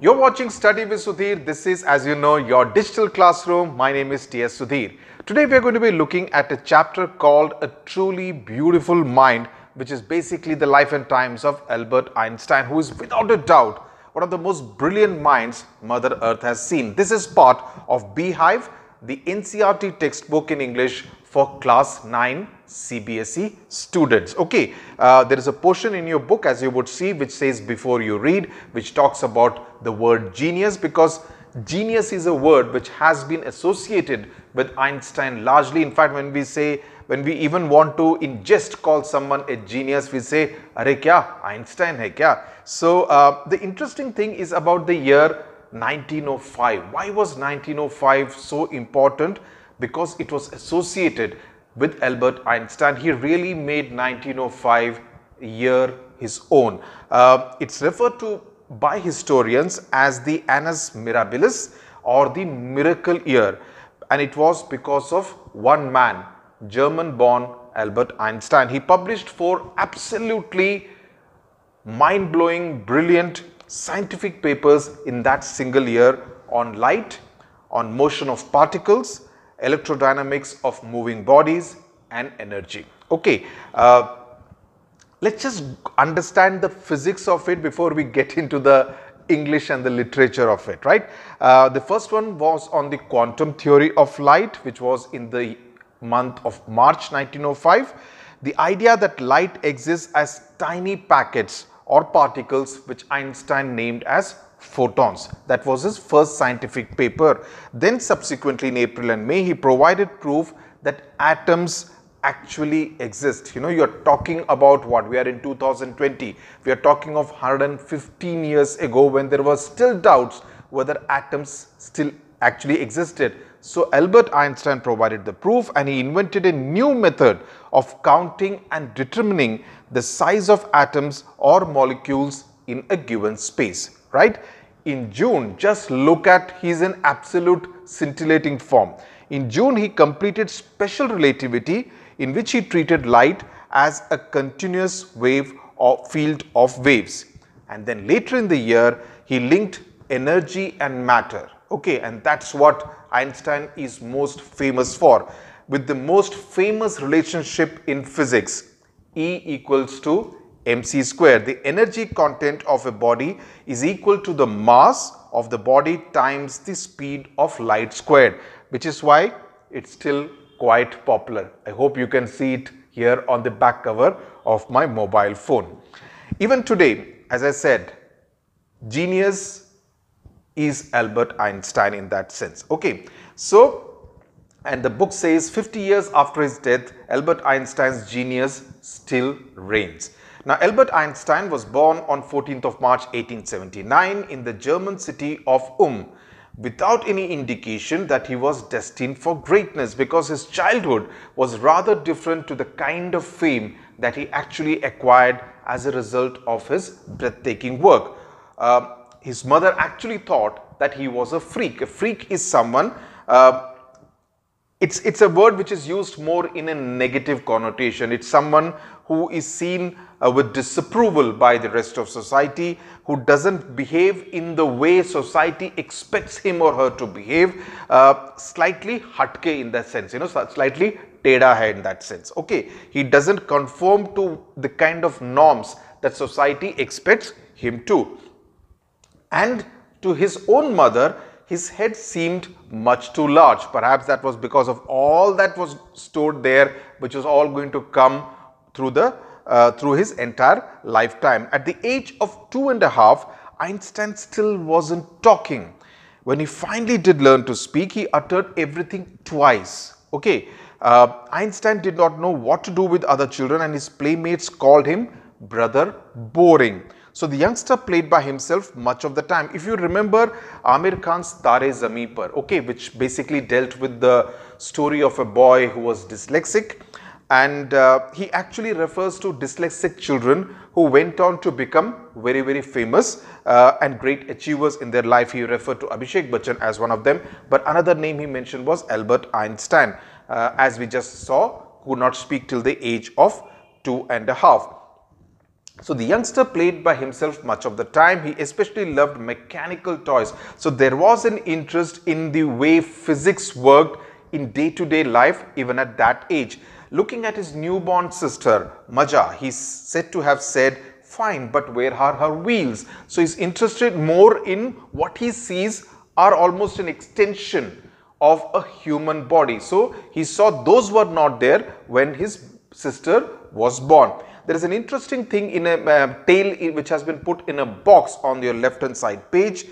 You're watching Study with Sudhir. This is, as you know, your digital classroom. My name is T.S. Sudhir. Today we are going to be looking at a chapter called A Truly Beautiful Mind, which is basically the life and times of Albert Einstein, who is without a doubt one of the most brilliant minds Mother Earth has seen. This is part of Beehive, the NCERT textbook in English for Class 9 CBSE students. Okay, there is a portion in your book, as you would see, which says before you read, which talks about the word genius, because genius is a word which has been associated with Einstein largely. In fact, when we even want to in jest call someone a genius, we say, "Arey kya Einstein hai kya?" So the interesting thing is about the year 1905. Why was 1905 so important? Because it was associated with Albert Einstein. He really made 1905 year his own. It's referred to by historians as the Annus Mirabilis, or the miracle year, and it was because of one man, German-born Albert Einstein. He published 4 absolutely mind-blowing, brilliant scientific papers in that single year on light, on motion of particles, electrodynamics of moving bodies, and energy. Okay, let's just understand the physics of it before we get into the English and the literature of it, right? The first one was on the quantum theory of light, which was in the month of March 1905. The idea that light exists as tiny packets or particles, which Einstein named as photons. That was his first scientific paper. Then subsequently in April and May, he provided proof that atoms actually exist. You know, you are talking about what? We are in 2020. We are talking of 115 years ago, when there were still doubts whether atoms still actually existed. So Albert Einstein provided the proof, and he invented a new method of counting and determining the size of atoms or molecules in a given space, right? In June, just look at, he's in absolute scintillating form. In June, he completed special relativity, in which he treated light as a continuous wave or field of waves. And then later in the year, he linked energy and matter. Okay, and that's what Einstein is most famous for, with the most famous relationship in physics, E equals to mc square. The energy content of a body is equal to the mass of the body times the speed of light squared, which is why it's still quite popular. I hope you can see it here on the back cover of my mobile phone. Even today, as I said, genius is Albert Einstein in that sense. Okay, so, and the book says 50 years after his death, Albert Einstein's genius still reigns. Now, Albert Einstein was born on 14th of March 1879 in the German city of without any indication that he was destined for greatness, because his childhood was rather different to the kind of fame that he actually acquired as a result of his breathtaking work. His mother actually thought that he was a freak. A freak is someone, it's a word which is used more in a negative connotation. It's someone who is seen with disapproval by the rest of society, who doesn't behave in the way society expects him or her to behave, slightly hatke in that sense, you know, slightly teda hai in that sense. Okay, he doesn't conform to the kind of norms that society expects him to. And to his own mother, his head seemed much too large. Perhaps that was because of all that was stored there, which was all going to come through his entire lifetime. At the age of 2½, Einstein still wasn't talking. When he finally did learn to speak, he uttered everything twice. Okay, Einstein did not know what to do with other children, and his playmates called him Brother Boring. So the youngster played by himself much of the time. If you remember Amir Khan's Tare Zameen Par, okay, which basically dealt with the story of a boy who was dyslexic, and he actually refers to dyslexic children who went on to become very, very famous and great achievers in their life. He referred to Abhishek Bachchan as one of them, but another name he mentioned was Albert Einstein, as we just saw, who could not speak till the age of 2½. So the youngster played by himself much of the time. He especially loved mechanical toys. So there was an interest in the way physics worked in day-to-day life even at that age. Looking at his newborn sister, Maja, he's said to have said, "Fine, but where are her wheels?" So he's interested more in what he sees are almost an extension of a human body. So he saw those were not there when his sister was born. There is an interesting thing in a tale which has been put in a box on your left hand side page,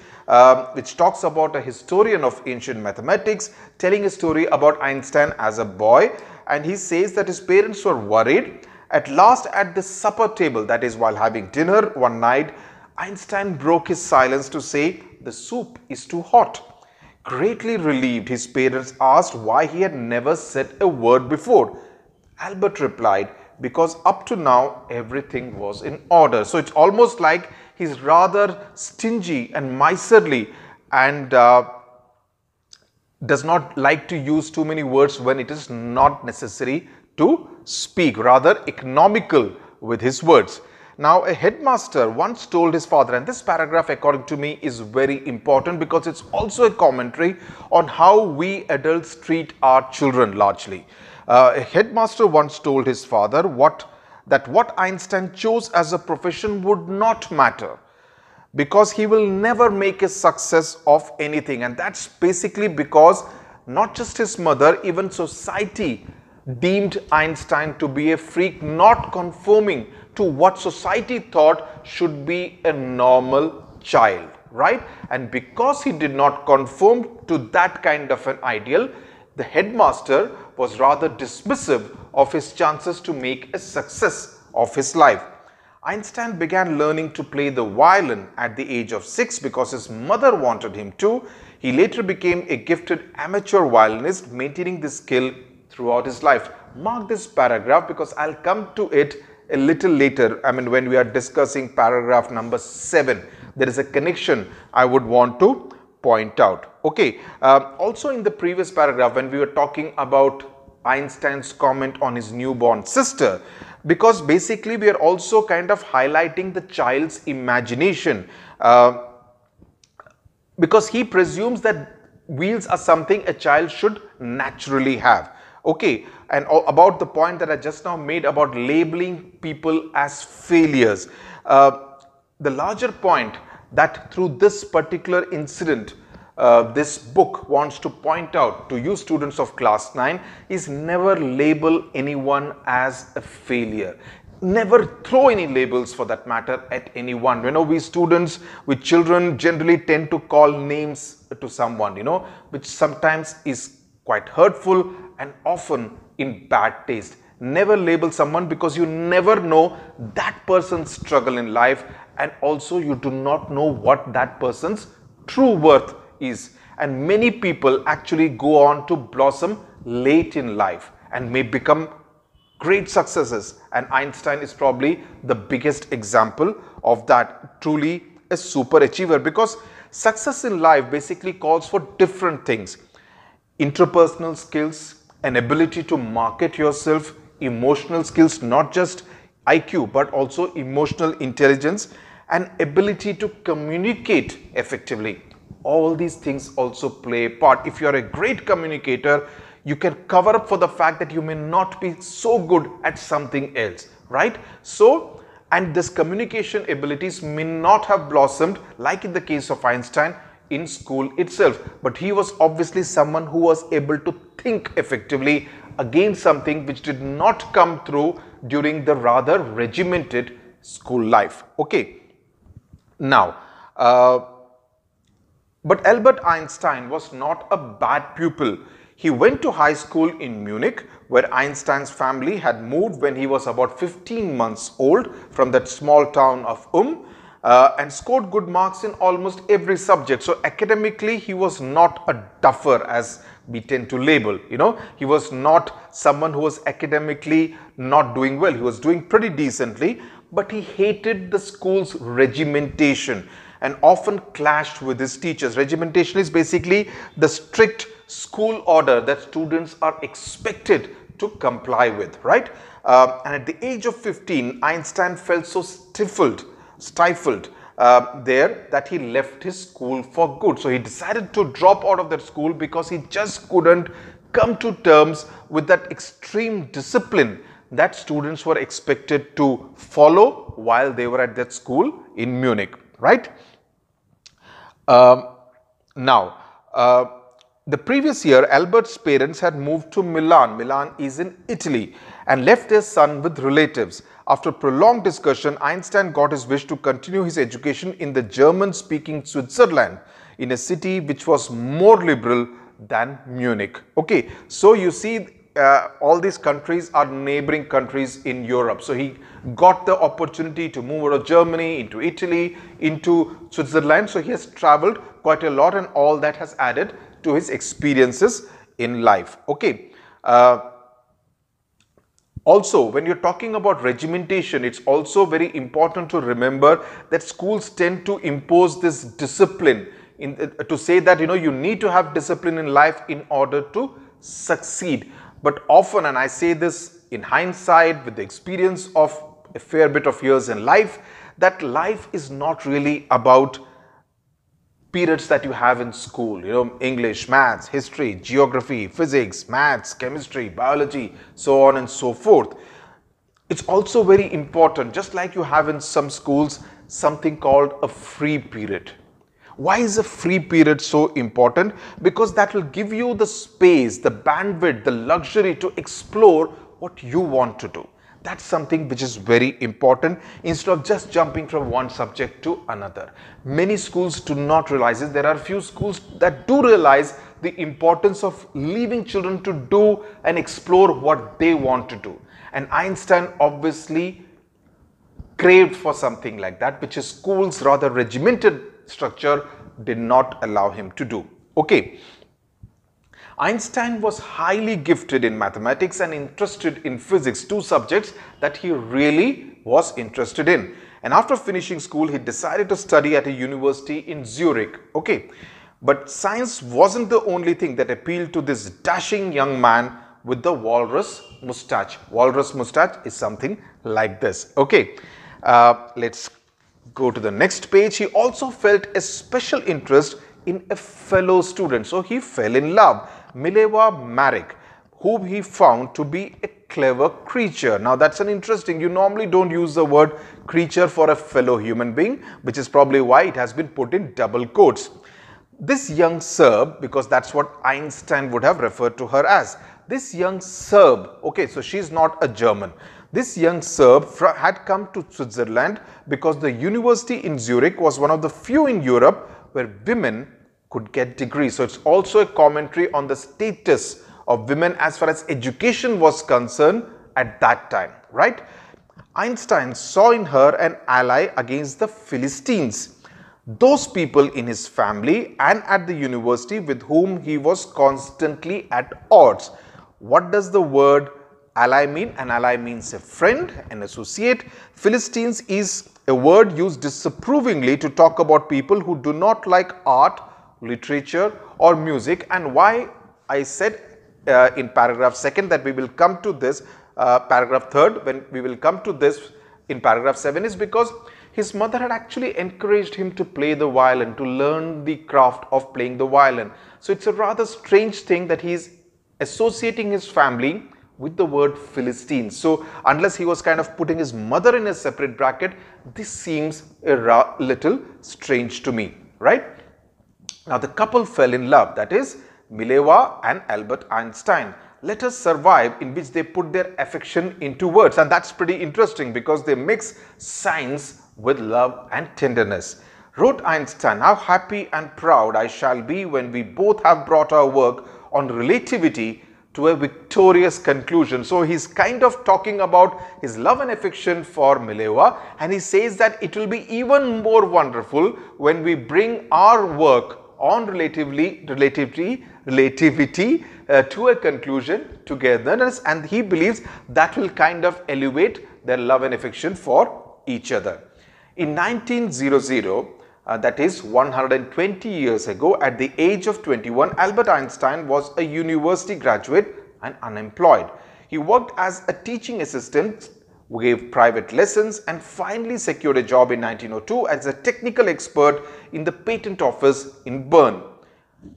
which talks about a historian of ancient mathematics telling a story about Einstein as a boy, and he says that his parents were worried. At last, at the supper table, that is while having dinner one night, Einstein broke his silence to say, "The soup is too hot." Greatly relieved, his parents asked why he had never said a word before. Albert replied, "Because up to now everything was in order." So it's almost like he's rather stingy and miserly and does not like to use too many words when it is not necessary to speak, rather economical with his words. Now, a headmaster once told his father, and this paragraph according to me is very important because it's also a commentary on how we adults treat our children largely. A headmaster once told his father that what Einstein chose as a profession would not matter because he will never make a success of anything, and that's basically because not just his mother, even society deemed Einstein to be a freak, not conforming to what society thought should be a normal child, right? And because he did not conform to that kind of an ideal, the headmaster was rather dismissive of his chances to make a success of his life. Einstein began learning to play the violin at the age of 6 because his mother wanted him to. He later became a gifted amateur violinist, maintaining this skill throughout his life. Mark this paragraph because I'll come to it a little later. I mean, when we are discussing paragraph number 7, there is a connection I would want to point out. Okay. Also in the previous paragraph, when we were talking about Einstein's comment on his newborn sister, because basically we are also kind of highlighting the child's imagination, because he presumes that wheels are something a child should naturally have. Okay, and about the point that I just now made about labeling people as failures, the larger point that through this particular incident, this book wants to point out to you students of class 9 is never label anyone as a failure. Never throw any labels for that matter at anyone. You know, we students, we children generally tend to call names to someone, you know, which sometimes is quite hurtful and often in bad taste. Never label someone because you never know that person's struggle in life, and also you do not know what that person's true worth is. And many people actually go on to blossom late in life and may become great successes, and Einstein is probably the biggest example of that. Truly a super achiever, because success in life basically calls for different things: interpersonal skills, an ability to market yourself, emotional skills, not just IQ but also emotional intelligence, and ability to communicate effectively. All these things also play a part. If you are a great communicator, you can cover up for the fact that you may not be so good at something else, right? So, and this communication abilities may not have blossomed, like in the case of Einstein, in school itself, but he was obviously someone who was able to think effectively, again something which did not come through during the rather regimented school life. Okay, now but Albert Einstein was not a bad pupil. He went to high school in Munich, where Einstein's family had moved when he was about 15 months old from that small town of and scored good marks in almost every subject. So academically, he was not a duffer as we tend to label, you know. He was not someone who was academically not doing well. He was doing pretty decently, but he hated the school's regimentation and often clashed with his teachers. Regimentation is basically the strict school order that students are expected to comply with, right? And at the age of 15, Einstein felt so stifled there that he left his school for good. So he decided to drop out of that school because he just couldn't come to terms with that extreme discipline that students were expected to follow while they were at that school in Munich, right? Now, the previous year, Albert's parents had moved to Milan. Milan is in Italy, and left their son with relatives. After prolonged discussion, Einstein got his wish to continue his education in the German-speaking Switzerland, in a city which was more liberal than Munich. Okay, so you see, all these countries are neighboring countries in Europe. So he got the opportunity to move out of Germany into Italy, into Switzerland. So he has traveled quite a lot, and all that has added to his experiences in life. Okay. Also, when you're talking about regimentation, it's also very important to remember that schools tend to impose this discipline to say that, you know, you need to have discipline in life in order to succeed. But often, and I say this in hindsight with the experience of a fair bit of years in life, that life is not really about periods that you have in school, you know, English, maths, history, geography, physics, maths, chemistry, biology, so on and so forth. It's also very important, just like you have in some schools, something called a free period. Why is a free period so important? Because that will give you the space, the bandwidth, the luxury to explore what you want to do. That's something which is very important, instead of just jumping from one subject to another. Many schools do not realize it. There are few schools that do realize the importance of leaving children to do and explore what they want to do. And Einstein obviously craved for something like that, which his school's rather regimented structure did not allow him to do. Okay. Einstein was highly gifted in mathematics and interested in physics, two subjects that he really was interested in. And after finishing school, he decided to study at a university in Zurich. Okay. But science wasn't the only thing that appealed to this dashing young man with the walrus mustache. Walrus mustache is something like this. Okay. Let's go to the next page. He also felt a special interest in a fellow student. So he fell in love. Mileva Marek, whom he found to be a clever creature. Now that's an interesting, you normally don't use the word creature for a fellow human being, which is probably why it has been put in double quotes. This young Serb, because that's what Einstein would have referred to her as. This young Serb, okay, so she's not a German. This young Serb had come to Switzerland because the university in Zurich was one of the few in Europe where women could get degrees. So it's also a commentary on the status of women as far as education was concerned at that time, right? Einstein saw in her an ally against the Philistines, those people in his family and at the university with whom he was constantly at odds. What does the word ally mean? An ally means a friend, an associate. Philistines is a word used disapprovingly to talk about people who do not like art, literature or music. And why I said in paragraph 2 that we will come to this, paragraph 3 when we will come to this in paragraph 7 is because his mother had actually encouraged him to play the violin, to learn the craft of playing the violin. So it's a rather strange thing that he is associating his family with the word Philistine. So unless he was kind of putting his mother in a separate bracket, this seems a little strange to me, right? Now the couple fell in love, that is Mileva and Albert Einstein. Letters survive in which they put their affection into words, and that's pretty interesting because they mix science with love and tenderness. Wrote Einstein, "How happy and proud I shall be when we both have brought our work on relativity to a victorious conclusion." So he's kind of talking about his love and affection for Mileva, and he says that it will be even more wonderful when we bring our work on relativity to a conclusion togetherness, and he believes that will kind of elevate their love and affection for each other. In 1900, that is 120 years ago, at the age of 21, Albert Einstein was a university graduate and unemployed. He worked as a teaching assistant, gave private lessons, and finally secured a job in 1902 as a technical expert in the patent office in Bern.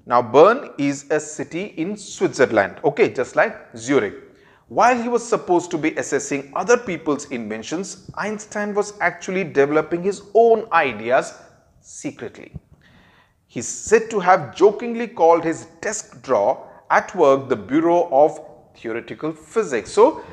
Now, Bern is a city in Switzerland, okay, just like Zurich. While he was supposed to be assessing other people's inventions, Einstein was actually developing his own ideas secretly. He's said to have jokingly called his desk drawer at work the Bureau of Theoretical Physics. So,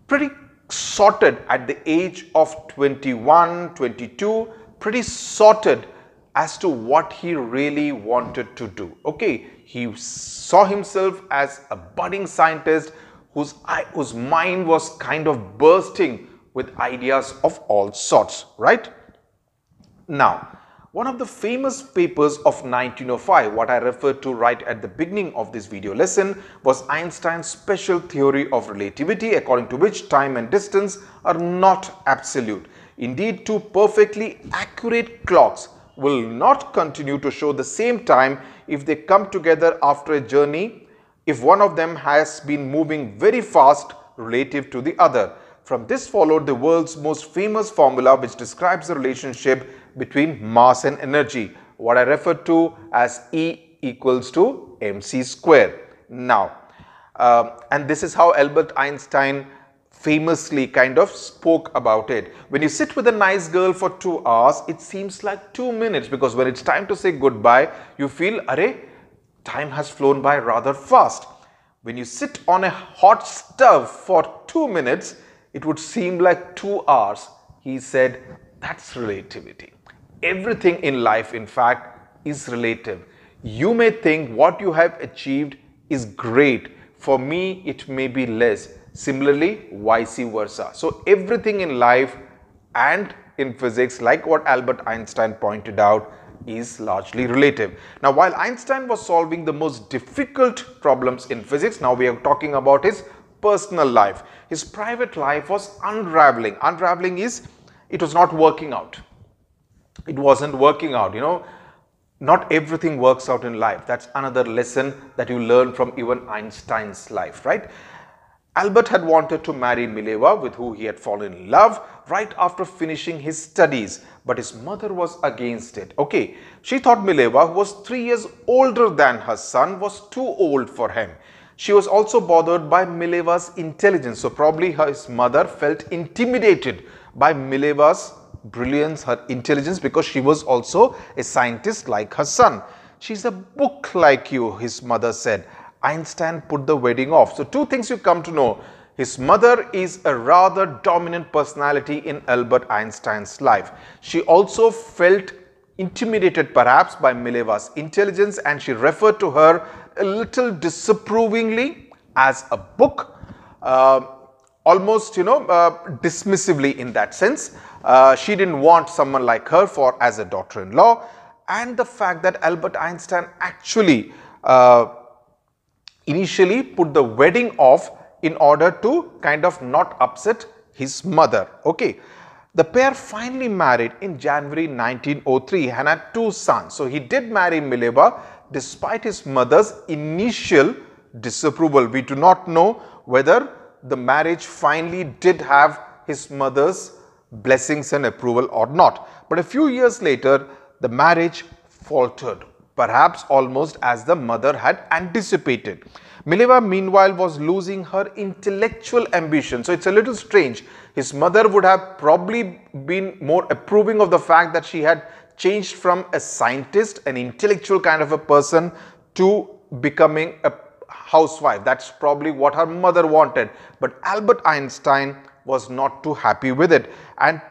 pretty sorted at the age of 21, 22, pretty sorted as to what he really wanted to do. Okay, he saw himself as a budding scientist whose mind was kind of bursting with ideas of all sorts, right? Now, one of the famous papers of 1905, what I referred to right at the beginning of this video lesson, was Einstein's special theory of relativity, according to which time and distance are not absolute. Indeed, two perfectly accurate clocks will not continue to show the same time if they come together after a journey if one of them has been moving very fast relative to the other. From this followed the world's most famous formula which describes the relationship between mass and energy, what I refer to as E equals to mc square. Now, and this is how Albert Einstein famously kind of spoke about it. When you sit with a nice girl for 2 hours, it seems like 2 minutes, because when it's time to say goodbye, you feel, array, time has flown by rather fast. When you sit on a hot stove for 2 minutes, it would seem like 2 hours. He said, that's relativity. Everything in life, in fact, is relative. You may think what you have achieved is great. For me, it may be less. Similarly, vice versa. So everything in life and in physics, like what Albert Einstein pointed out, is largely relative. Now, while Einstein was solving the most difficult problems in physics, now we are talking about his personal life. His private life was unraveling. Unraveling is, it was not working out. It wasn't working out, you know. Not everything works out in life. That's another lesson that you learn from even Einstein's life, right? Albert had wanted to marry Mileva, with whom he had fallen in love right after finishing his studies, but his mother was against it. Okay, she thought Mileva, who was 3 years older than her son, was too old for him. She was also bothered by Mileva's intelligence, so probably his mother felt intimidated by Mileva's brilliance, her intelligence, because she was also a scientist like her son. She's a book like you, his mother said. Einstein put the wedding off. So two things you come to know. His mother is a rather dominant personality in Albert Einstein's life. She also felt intimidated perhaps by Mileva's intelligence, and she referred to her a little disapprovingly as a book, almost, you know, dismissively in that sense. She didn't want someone like her as a daughter-in-law, and the fact that Albert Einstein actually initially put the wedding off in order to kind of not upset his mother. Okay, the pair finally married in January 1903 and had 2 sons. So he did marry Mileva despite his mother's initial disapproval. We do not know whether the marriage finally did have his mother's blessings and approval or not. But a few years later, the marriage faltered, perhaps almost as the mother had anticipated. Mileva, meanwhile, was losing her intellectual ambition. So it's a little strange. His mother would have probably been more approving of the fact that she had changed from a scientist, an intellectual kind of a person, to becoming a housewife. That's probably what her mother wanted. But Albert Einstein was not too happy with it, and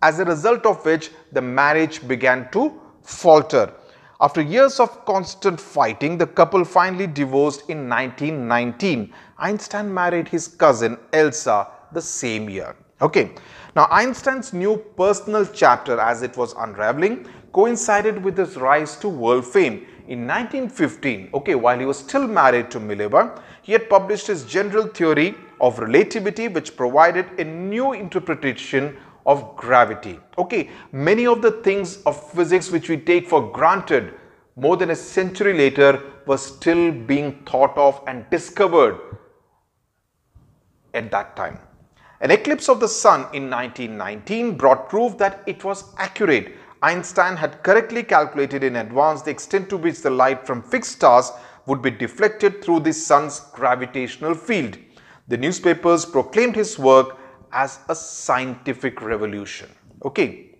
as a result of which the marriage began to falter. After years of constant fighting, the couple finally divorced in 1919. Einstein married his cousin Elsa the same year. Okay, now Einstein's new personal chapter, as it was unraveling, coincided with his rise to world fame. In 1915, okay, while he was still married to Mileva, he had published his general theory of relativity, which provided a new interpretation of gravity. Okay, many of the things of physics which we take for granted more than a century later were still being thought of and discovered at that time. An eclipse of the sun in 1919 brought proof that it was accurate. Einstein had correctly calculated in advance the extent to which the light from fixed stars would be deflected through the sun's gravitational field. The newspapers proclaimed his work as a scientific revolution. Okay.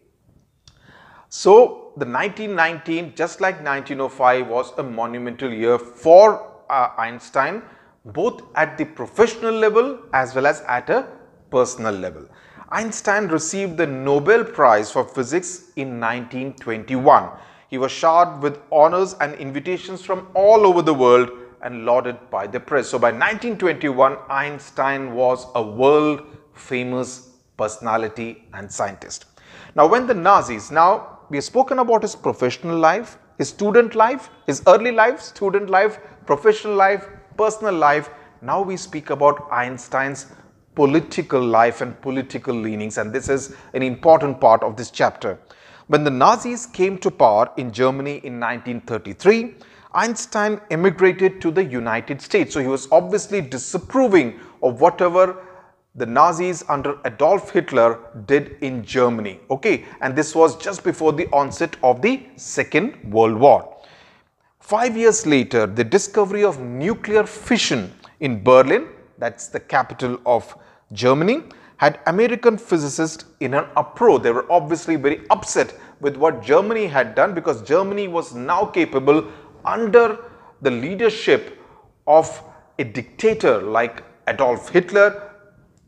So, the 1919, just like 1905, was a monumental year for Einstein, both at the professional level as well as at a personal level. Einstein received the Nobel Prize for Physics in 1921. He was showered with honors and invitations from all over the world and lauded by the press. So by 1921, Einstein was a world famous personality and scientist. Now when the Nazis, now we have spoken about his professional life, his student life, his early life, student life, professional life, personal life. Now we speak about Einstein's political life and political leanings, and this is an important part of this chapter. When the Nazis came to power in Germany in 1933, Einstein emigrated to the United States. So he was obviously disapproving of whatever the Nazis under Adolf Hitler did in Germany. Okay, and this was just before the onset of the Second World War. 5 years later, the discovery of nuclear fission in Berlin, that's the capital of Germany, had American physicists in an uproar. They were obviously very upset with what Germany had done, because Germany was now capable, under the leadership of a dictator like Adolf Hitler,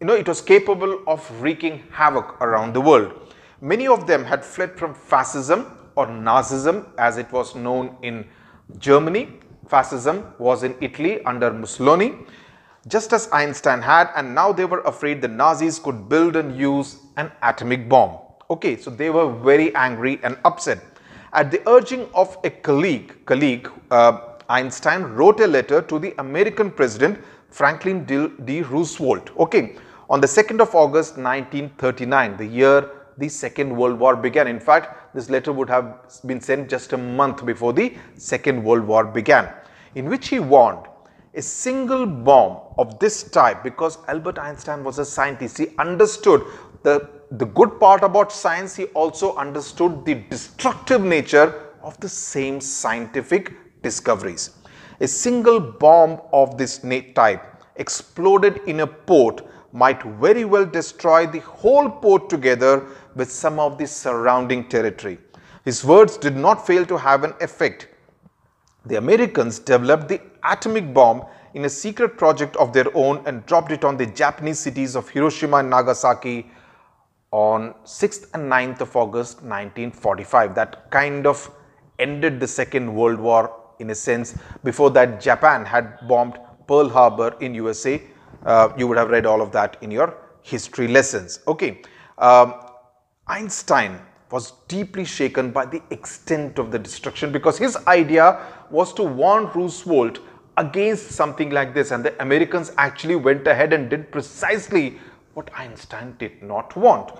it was capable of wreaking havoc around the world. Many of them had fled from fascism or Nazism as it was known in Germany. Fascism was in Italy under Mussolini, just as Einstein had, and now they were afraid the Nazis could build and use an atomic bomb. Okay, so they were very angry and upset. At the urging of a colleague, Einstein wrote a letter to the American President Franklin D. Roosevelt. Okay, on the 2nd of August 1939, the year the Second World War began. In fact, this letter would have been sent just a month before the Second World War began, in which he warned a single bomb of this type, because Albert Einstein was a scientist. He understood the good part about science. He also understood the destructive nature of the same scientific discoveries. A single bomb of this type exploded in a port might very well destroy the whole port together with some of the surrounding territory. His words did not fail to have an effect. The Americans developed the atomic bomb in a secret project of their own and dropped it on the Japanese cities of Hiroshima and Nagasaki on 6th and 9th of August 1945. That kind of ended the Second World War in a sense. Before that, Japan had bombed Pearl Harbor in USA. You would have read all of that in your history lessons. Okay, Einstein was deeply shaken by the extent of the destruction, because his idea was to warn Roosevelt against something like this, and the Americans actually went ahead and did precisely what Einstein did not want.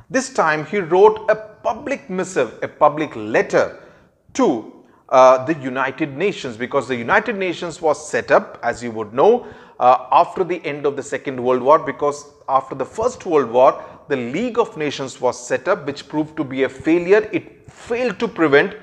This time he wrote a public missive, a public letter to the United Nations, because the United Nations was set up, as you would know, after the end of the Second World War, because after the First World War, the League of Nations was set up, which proved to be a failure. It failed to prevent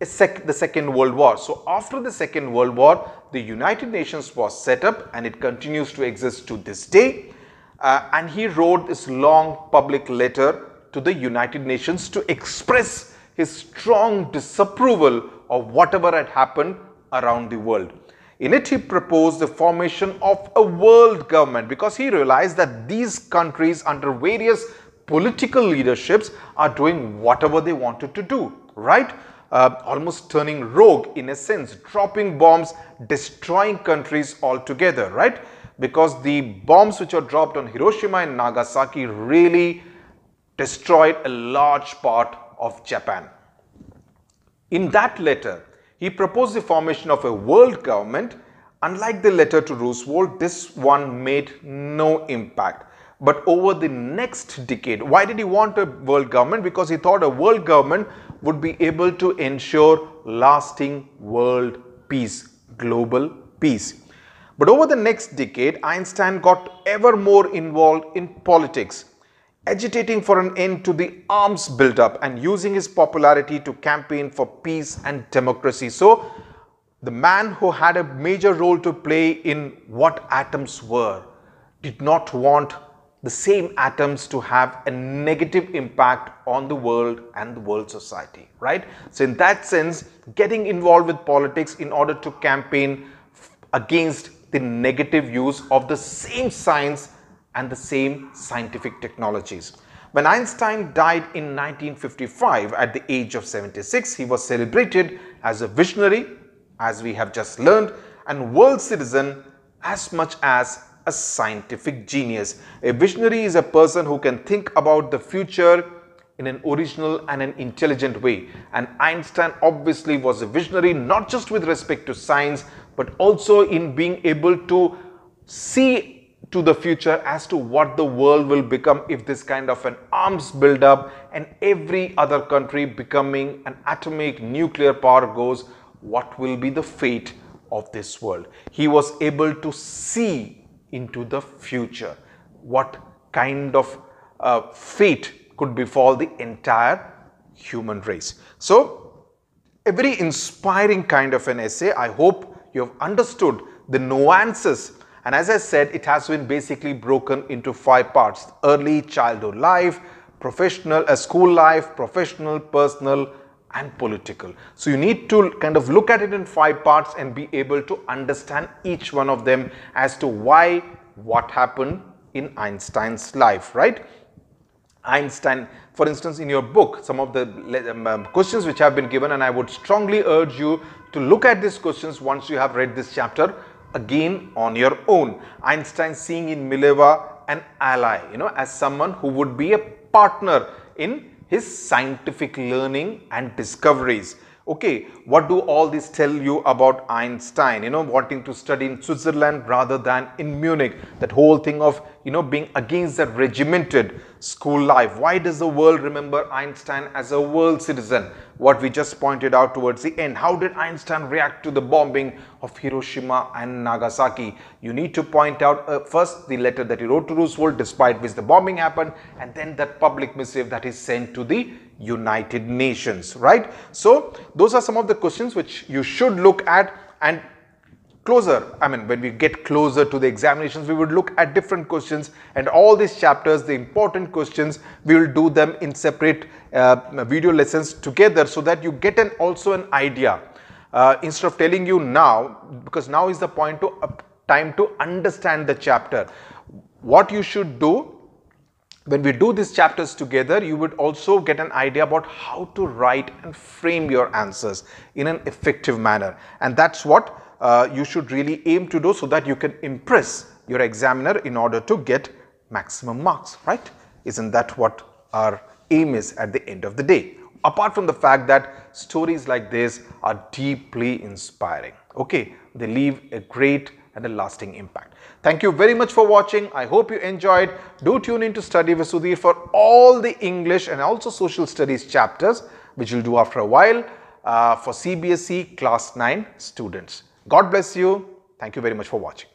the Second World War. So after the Second World War, the United Nations was set up, and it continues to exist to this day. And he wrote this long public letter to the United Nations to express his strong disapproval of whatever had happened around the world. In it, he proposed the formation of a world government, because he realized that these countries under various political leaderships are doing whatever they wanted to do, right? Almost turning rogue in a sense, dropping bombs, destroying countries altogether, right? Because the bombs which are dropped on Hiroshima and Nagasaki really destroyed a large part of Japan. In that letter, he proposed the formation of a world government. Unlike the letter to Roosevelt, this one made no impact. But over the next decade, why did he want a world government? Because he thought a world government would be able to ensure lasting world peace, global peace. But over the next decade, Einstein got ever more involved in politics, agitating for an end to the arms buildup and using his popularity to campaign for peace and democracy. So, the man who had a major role to play in what atoms were did not want the same atoms to have a negative impact on the world and the world society, right? So in that sense, getting involved with politics in order to campaign against the negative use of the same science and the same scientific technologies. When Einstein died in 1955 at the age of 76, he was celebrated as a visionary, as we have just learned, and world citizen as much as a scientific genius. A visionary is a person who can think about the future in an original and an intelligent way. And Einstein obviously was a visionary, not just with respect to science, but also in being able to see to the future as to what the world will become if this kind of an arms build-up and every other country becoming an atomic nuclear power goes, what will be the fate of this world. He was able to see into the future what kind of fate could befall the entire human race. So, a very inspiring kind of an essay. I hope you have understood the nuances, and as I said, it has been basically broken into 5 parts: early childhood life, professional, school life, professional, personal, and political. So you need to kind of look at it in 5 parts and be able to understand each one of them as to why, what happened in Einstein's life, right? Einstein, for instance, in your book, some of the questions which have been given, and I would strongly urge you to look at these questions once you have read this chapter again on your own. Einstein seeing in Mileva an ally, as someone who would be a partner in his scientific learning and discoveries. Okay, what do all this tell you about Einstein, wanting to study in Switzerland rather than in Munich? That whole thing of, being against that regimented school life. Why does the world remember Einstein as a world citizen? What we just pointed out towards the end. How did Einstein react to the bombing of Hiroshima and Nagasaki? You need to point out first the letter that he wrote to Roosevelt, despite which the bombing happened, and then that public missive that is sent to the United Nations, right? So those are some of the questions which you should look at, and closer, when we get closer to the examinations, we would look at different questions, and all these chapters, the important questions, we will do them in separate video lessons together, so that you get also an idea. Instead of telling you now, because now is the time to understand the chapter. What you should do, when we do these chapters together, you would also get an idea about how to write and frame your answers in an effective manner. And that's what you should really aim to do, so that you can impress your examiner in order to get maximum marks, right? Isn't that what our aim is at the end of the day? Apart from the fact that stories like this are deeply inspiring, okay? They leave a great and a lasting impact. Thank you very much for watching. I hope you enjoyed. Do tune in to Study with Sudhir for all the English and also social studies chapters, which we'll do after a while for CBSE Class 9 students. God bless you. Thank you very much for watching.